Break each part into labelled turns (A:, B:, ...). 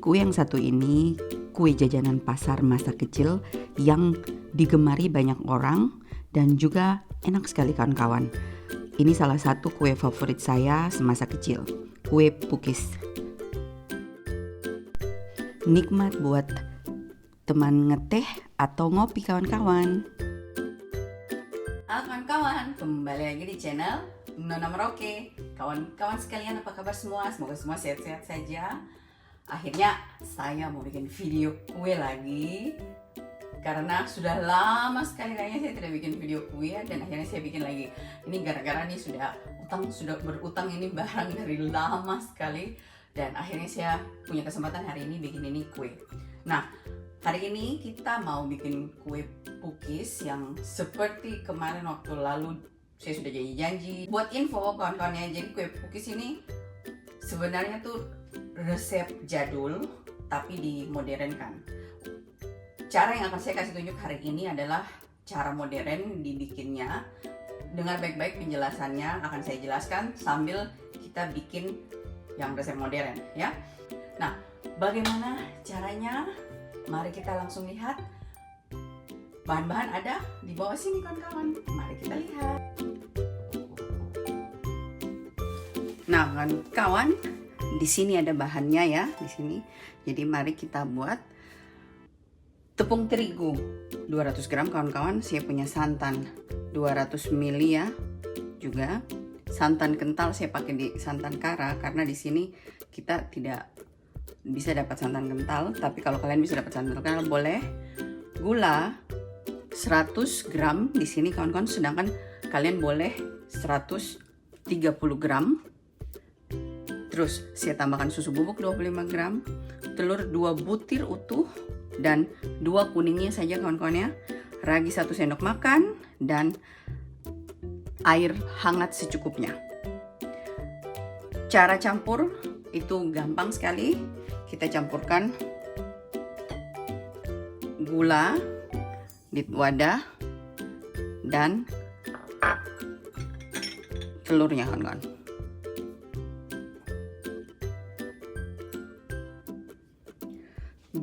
A: kue yang satu ini kue jajanan pasar masa kecil yang digemari banyak orang dan juga enak sekali kawan-kawan. Ini salah satu kue favorit saya semasa kecil, kue pukis. Nikmat buat teman ngeteh atau ngopi kawan-kawan. Halo kawan-kawan, kembali lagi di channel Nona Merauke. Kawan-kawan sekalian, apa kabar semua? Semoga semua sehat-sehat saja. Akhirnya saya mau bikin video kue lagi, karena sudah lama sekali kayaknya saya tidak bikin video kue, dan akhirnya saya bikin lagi. Ini gara-gara nih sudah berutang ini barang dari lama sekali, dan akhirnya saya punya kesempatan hari ini bikin ini kue. Nah, hari ini kita mau bikin kue pukis yang seperti kemarin waktu lalu saya sudah janji. Buat info kawan-kawannya, jadi kue pukis ini sebenarnya tuh resep jadul tapi dimodernkan. Cara yang akan saya kasih tunjuk hari ini adalah cara modern dibikinnya. Dengar baik-baik penjelasannya, akan saya jelaskan sambil kita bikin yang resep modern ya. Nah, bagaimana caranya? Mari kita langsung lihat. Bahan-bahan ada di bawah sini kawan-kawan. Mari kita lihat. Nah, kawan-kawan, di sini ada bahannya ya, di sini. Jadi mari kita buat tepung terigu 200 gram kawan-kawan. Saya punya santan 200 ml ya, juga santan kental saya pakai di santan kara, karena di sini kita tidak bisa dapat santan kental, tapi kalau kalian bisa dapat santan kental boleh. Gula 100 gram di sini kawan-kawan, sedangkan kalian boleh 130 gram. Terus saya tambahkan susu bubuk 25 gram, telur 2 butir utuh dan 2 kuningnya saja kawan-kawan ya, ragi 1 sendok makan, dan air hangat secukupnya. Cara campur itu gampang sekali. Kita campurkan gula di wadah dan telurnya kawan-kawan.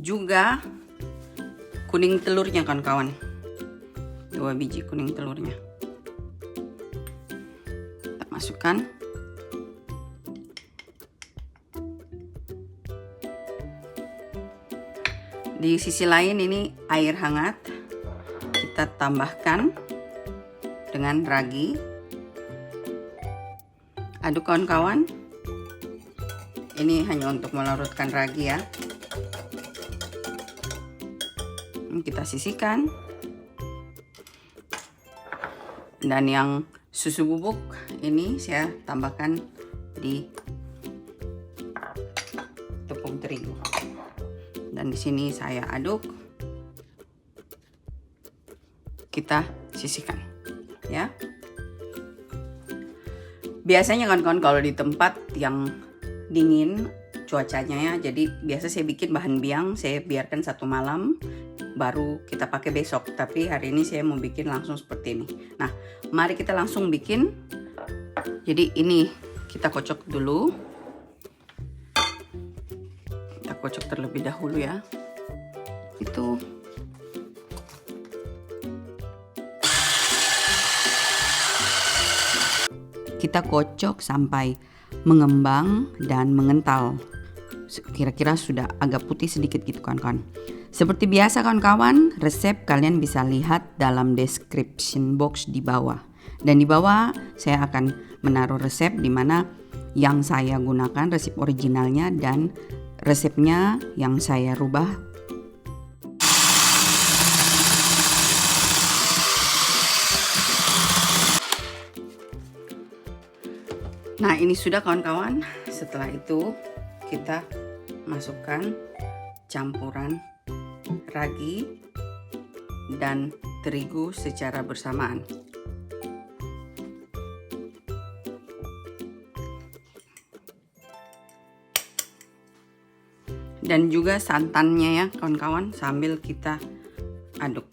A: Juga kuning telurnya kawan-kawan, 2 biji kuning telurnya kita masukkan. Di sisi lain ini air hangat kita tambahkan dengan ragi. Aduk kawan-kawan, ini hanya untuk melarutkan ragi ya. Kita sisihkan, dan yang susu bubuk ini saya tambahkan di tepung terigu, dan di sini saya aduk, kita sisihkan ya. Biasanya kawan-kawan kalau di tempat yang dingin cuacanya ya, jadi biasa saya bikin bahan biang, saya biarkan 1 malam baru kita pakai besok, tapi hari ini saya mau bikin langsung seperti ini. Nah, mari kita langsung bikin. Jadi ini kita kocok dulu, kita kocok terlebih dahulu ya. Itu kita kocok sampai mengembang dan mengental, kira-kira sudah agak putih sedikit gitu kawan-kawan. Seperti biasa kawan-kawan, resep kalian bisa lihat dalam description box di bawah. Dan di bawah saya akan menaruh resep di mana yang saya gunakan resep originalnya dan resepnya yang saya rubah. Nah, ini sudah kawan-kawan. Setelah itu kita masukkan campuran ragi dan terigu secara bersamaan. Dan juga santannya ya kawan-kawan, sambil kita aduk.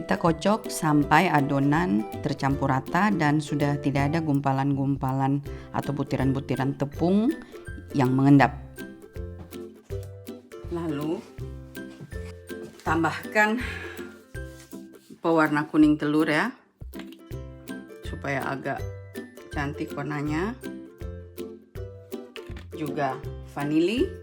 A: Kita kocok sampai adonan tercampur rata dan sudah tidak ada gumpalan-gumpalan atau butiran-butiran tepung yang mengendap. Lalu tambahkan pewarna kuning telur ya, supaya agak cantik warnanya. Juga vanili.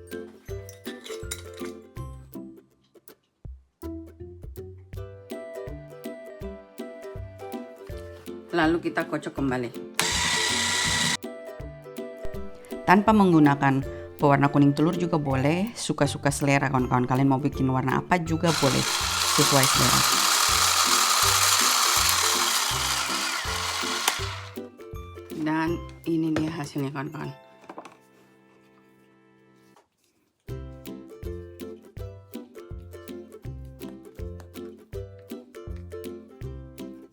A: Lalu kita kocok kembali. Tanpa menggunakan pewarna kuning telur juga boleh, suka-suka selera kawan-kawan. Kalian mau bikin warna apa juga boleh, sesuai selera. Dan ini dia hasilnya kawan-kawan.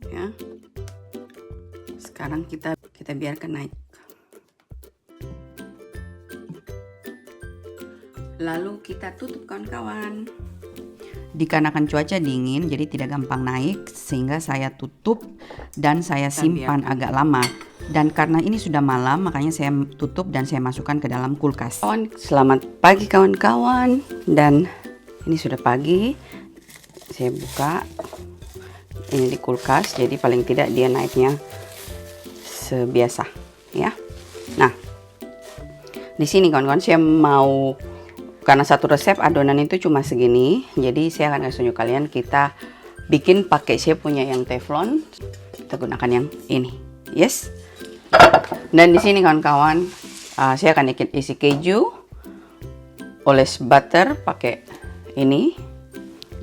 A: Ya. Sekarang kita biarkan naik. Lalu kita tutup kawan-kawan. Dikarenakan cuaca dingin jadi tidak gampang naik, sehingga saya tutup dan saya simpan agak lama. Dan karena ini sudah malam, makanya saya tutup dan saya masukkan ke dalam kulkas. Selamat pagi kawan-kawan. Dan ini sudah pagi. Saya buka. Ini di kulkas, jadi paling tidak dia naiknya sebiasa ya. Nah, di sini kawan-kawan saya mau, karena satu resep adonan itu cuma segini, jadi saya akan kasih tunjuk kalian kita bikin pakai saya punya yang teflon. Kita gunakan yang ini, yes. Dan di sini kawan-kawan, saya akan isi keju, oles butter pakai ini,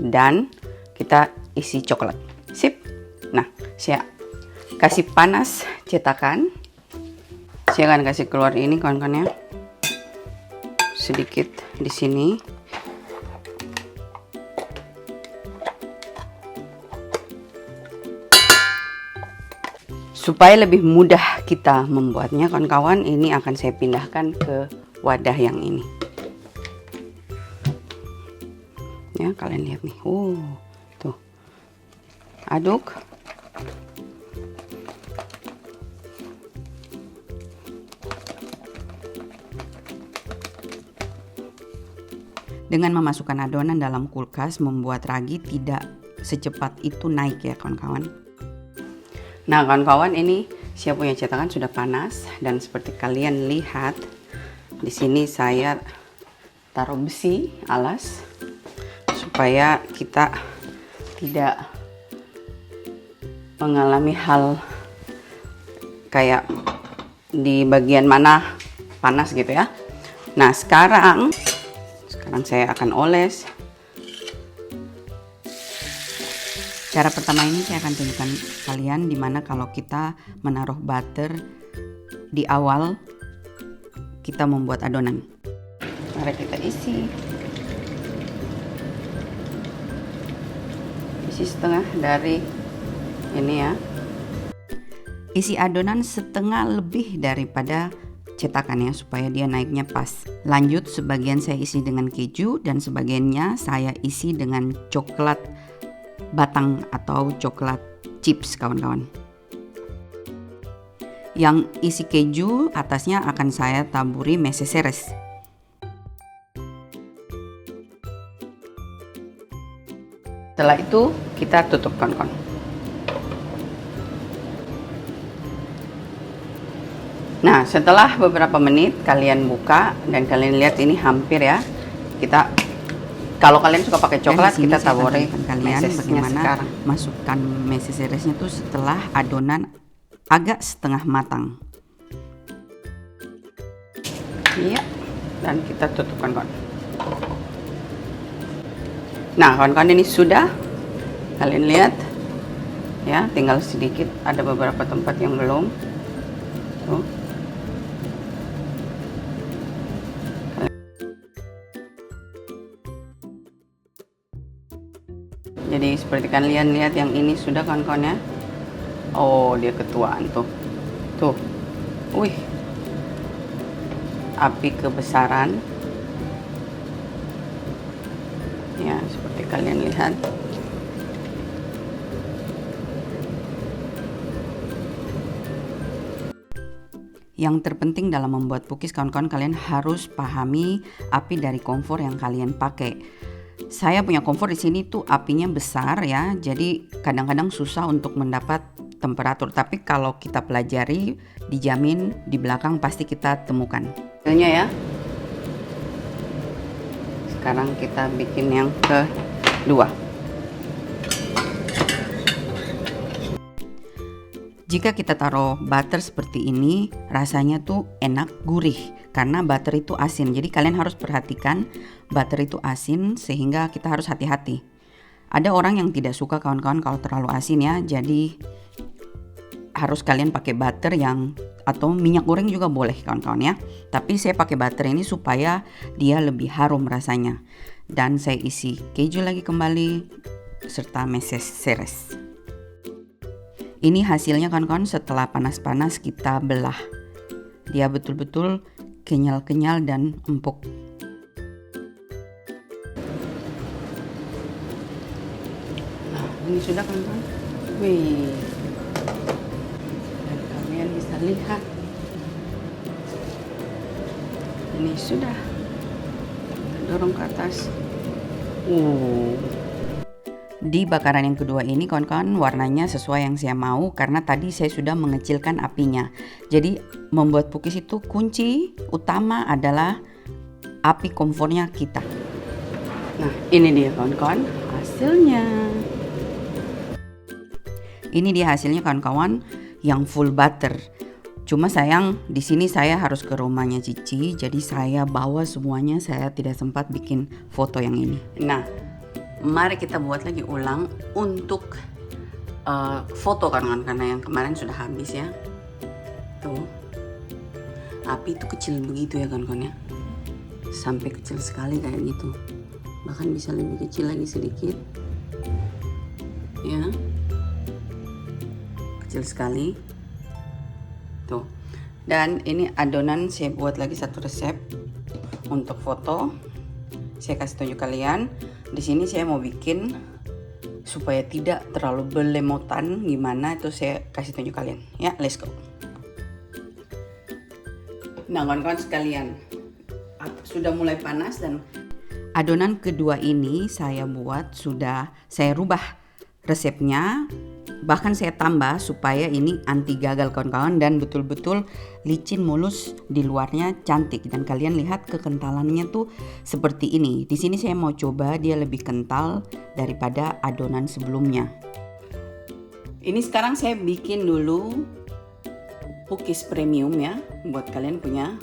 A: dan kita isi coklat. Sip. Nah, saya kasih panas cetakan. Saya akan kasih keluar ini kawan-kawan ya. Sedikit di sini. Supaya lebih mudah kita membuatnya kawan-kawan, ini akan saya pindahkan ke wadah yang ini. Ya, kalian lihat nih. Tuh. Aduk. Dengan memasukkan adonan dalam kulkas membuat ragi tidak secepat itu naik ya kawan-kawan. Nah kawan-kawan, ini saya punya cetakan sudah panas dan seperti kalian lihat di sini saya taruh besi alas supaya kita tidak mengalami hal kayak di bagian mana panas gitu ya. Nah sekarang saya akan oles. Cara pertama ini saya akan tunjukkan kalian dimana kalau kita menaruh butter di awal kita membuat adonan. Mari kita isi setengah dari ini ya. Isi adonan setengah lebih daripada cetakannya supaya dia naiknya pas. Lanjut, sebagian saya isi dengan keju dan sebagiannya saya isi dengan coklat batang atau coklat chips kawan-kawan. Yang isi keju atasnya akan saya taburi meseseres. Setelah itu kita tutup kawan-kawan. Nah setelah beberapa menit kalian buka dan kalian lihat ini hampir ya. Kita, kalau kalian suka pakai coklat, kita taburi kalian bagaimana sekarang. Masukkan meseseresnya tuh setelah adonan agak setengah matang. Iya, dan kita tutup kawan-kawan. Nah kawan-kawan, ini sudah, kalian lihat ya, tinggal sedikit, ada beberapa tempat yang belum. Tuh. Jadi seperti kalian lihat yang ini sudah kawan-kawan ya. Oh dia ketuaan tuh. Tuh. Wih. Api kebesaran. Ya seperti kalian lihat. Yang terpenting dalam membuat cookies, kawan-kawan, kalian harus pahami api dari kompor yang kalian pakai. Saya punya kompor di sini tuh apinya besar ya, jadi kadang-kadang susah untuk mendapat temperatur. Tapi kalau kita pelajari, dijamin di belakang pasti kita temukan. Ya. Sekarang kita bikin yang kedua. Jika kita taruh butter seperti ini, rasanya tuh enak, gurih, karena butter itu asin. Jadi kalian harus perhatikan butter itu asin, sehingga kita harus hati-hati. Ada orang yang tidak suka, kawan-kawan, kalau terlalu asin ya. Jadi harus kalian pakai butter atau minyak goreng juga boleh, kawan-kawan ya. Tapi saya pakai butter ini supaya dia lebih harum rasanya. Dan saya isi keju lagi kembali serta meses seres. Ini hasilnya, kawan-kawan, setelah panas-panas kita belah. Dia betul-betul kenyal-kenyal dan empuk. Nah, ini sudah, kawan-kawan. Wih. Dan kalian bisa lihat. Ini sudah. Dorong ke atas. Di bakaran yang kedua ini, kawan-kawan, warnanya sesuai yang saya mau karena tadi saya sudah mengecilkan apinya. Jadi membuat cookies itu kunci utama adalah api kompornya kita. Nah, ini dia, kawan-kawan, hasilnya. Ini dia hasilnya, kawan-kawan, yang full butter. Cuma sayang di sini saya harus ke rumahnya Cici, jadi saya bawa semuanya, saya tidak sempat bikin foto yang ini. Nah, mari kita buat lagi ulang untuk foto, kawan-kawan, karena yang kemarin sudah habis ya. Tuh, api itu kecil begitu ya, kawan-kawan ya, sampai kecil sekali kayak gitu, bahkan bisa lebih kecil lagi sedikit ya, kecil sekali tuh. Dan ini adonan saya buat lagi satu resep untuk foto, saya kasih tunjuk kalian. Di sini saya mau bikin supaya tidak terlalu belemotan, gimana itu saya kasih tunjuk kalian ya. Let's go. Nah, kawan-kawan sekalian, sudah mulai panas dan adonan kedua ini saya buat, sudah saya rubah resepnya, bahkan saya tambah supaya ini anti gagal, kawan-kawan, dan betul-betul licin, mulus, di luarnya cantik. Dan kalian lihat kekentalannya tuh seperti ini. Di sini saya mau coba dia lebih kental daripada adonan sebelumnya. Ini sekarang saya bikin dulu cookies premium ya, buat kalian punya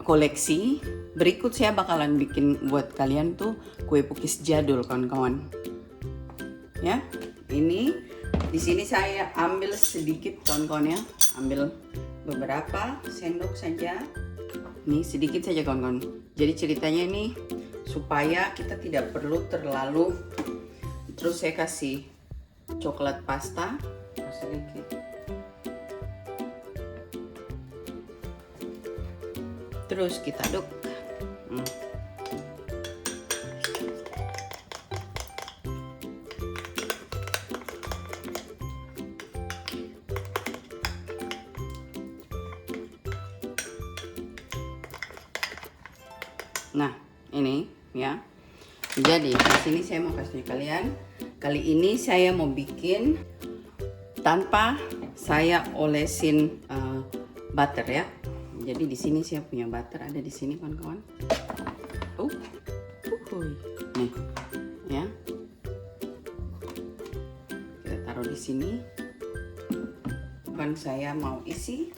A: koleksi. Berikut saya bakalan bikin buat kalian tuh kue cookies jadul, kawan-kawan. Ya, ini di sini saya ambil sedikit, kawan-kawan ya, ambil beberapa sendok saja. Ini sedikit saja, kawan-kawan. Jadi ceritanya ini supaya kita tidak perlu terlalu. Terus saya kasih coklat pasta sedikit. Terus kita aduk. Nah, ini ya. Jadi di sini saya mau kasih kalian. Kali ini saya mau bikin tanpa saya olesin butter ya. Jadi di sini saya punya butter ada di sini, kawan-kawan. Nih, ya. Kita taruh di sini. Dan saya mau isi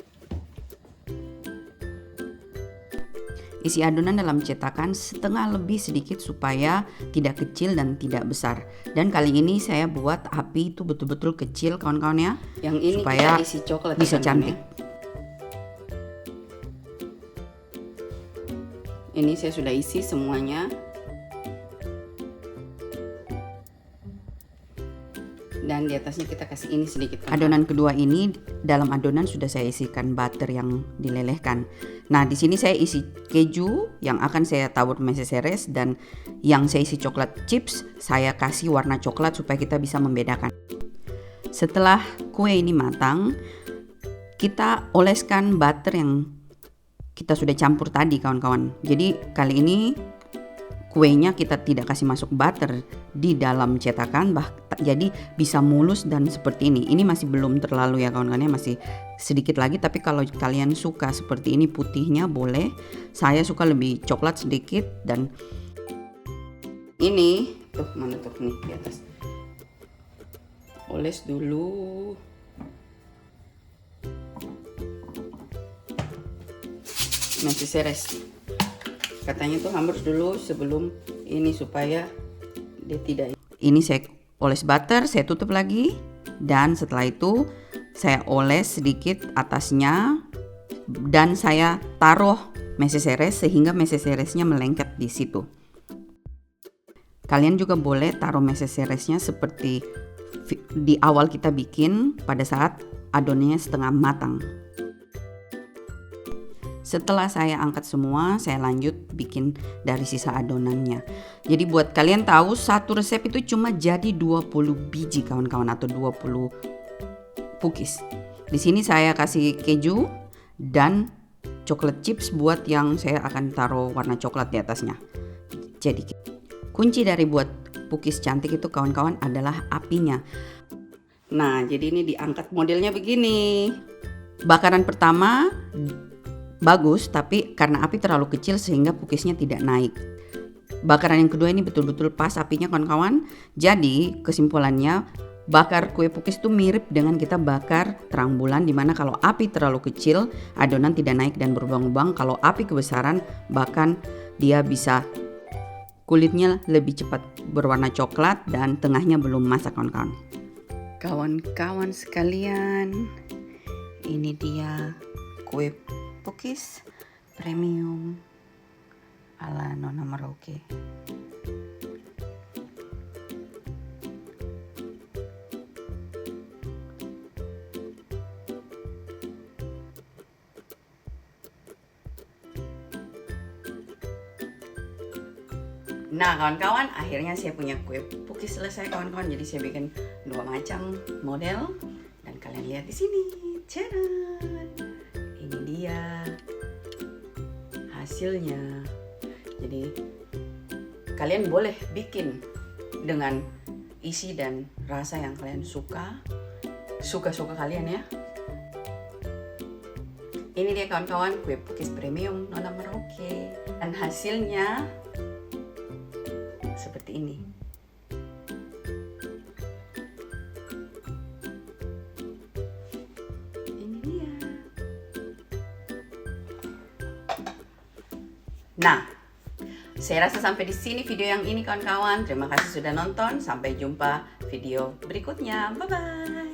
A: adonan dalam cetakan setengah lebih sedikit supaya tidak kecil dan tidak besar. Dan kali ini saya buat api itu betul-betul kecil, kawan-kawan ya. Yang ini supaya kita isi coklat bisa cantik. Ini saya sudah isi semuanya. Dan di atasnya kita kasih ini sedikit. Adonan kedua ini, dalam adonan sudah saya isikan butter yang dilelehkan. Nah, di sini saya isi keju yang akan saya tabur meses seres, dan yang saya isi coklat chips saya kasih warna coklat supaya kita bisa membedakan. Setelah kue ini matang, kita oleskan butter yang kita sudah campur tadi kawan-kawan. Jadi kali ini kuenya kita tidak kasih masuk butter di dalam cetakan, jadi bisa mulus dan seperti ini. Ini masih belum terlalu ya kawan-kawan, masih sedikit lagi, tapi kalau kalian suka seperti ini putihnya boleh. Saya suka lebih coklat sedikit. Dan ini tuh, mana tuh, nih di atas. Oles dulu. Masih seres. Katanya tuh hampers dulu sebelum ini supaya dia tidak. Ini saya oles butter, saya tutup lagi, dan setelah itu saya oles sedikit atasnya dan saya taruh meseseres sehingga meseseresnya melengket di situ. Kalian juga boleh taruh meseseresnya seperti di awal kita bikin pada saat adonannya setengah matang. Setelah saya angkat semua, saya lanjut bikin dari sisa adonannya. Jadi buat kalian tahu, satu resep itu cuma jadi 20 biji kawan-kawan, atau 20 cookies. Di sini saya kasih keju dan coklat chips buat yang saya akan taruh warna coklat di atasnya. Jadi kunci dari buat cookies cantik itu kawan-kawan adalah apinya. Nah, jadi ini diangkat modelnya begini. Bakaran pertama bagus, tapi karena api terlalu kecil sehingga cookiesnya tidak naik. Bakaran yang kedua ini betul-betul pas apinya kawan-kawan. Jadi kesimpulannya, bakar kue cookies itu mirip dengan kita bakar terang bulan, dimana kalau api terlalu kecil adonan tidak naik dan berlubang-lubang. Kalau api kebesaran bahkan dia bisa kulitnya lebih cepat berwarna coklat dan tengahnya belum masak kawan-kawan. Kawan-kawan sekalian, ini dia kue cookies premium ala Nona Merauke. Nah kawan-kawan, akhirnya saya punya kue cookies selesai kawan-kawan. Jadi saya bikin 2 macam model dan kalian lihat di sini. Cadan. Ini dia hasilnya. Jadi kalian boleh bikin dengan isi dan rasa yang kalian suka kalian ya. Ini dia kawan-kawan, kue cookies premium Nona Merauke, dan hasilnya seperti ini. Nah, saya rasa sampai di sini video yang ini kawan-kawan. Terima kasih sudah nonton. Sampai jumpa video berikutnya. Bye-bye.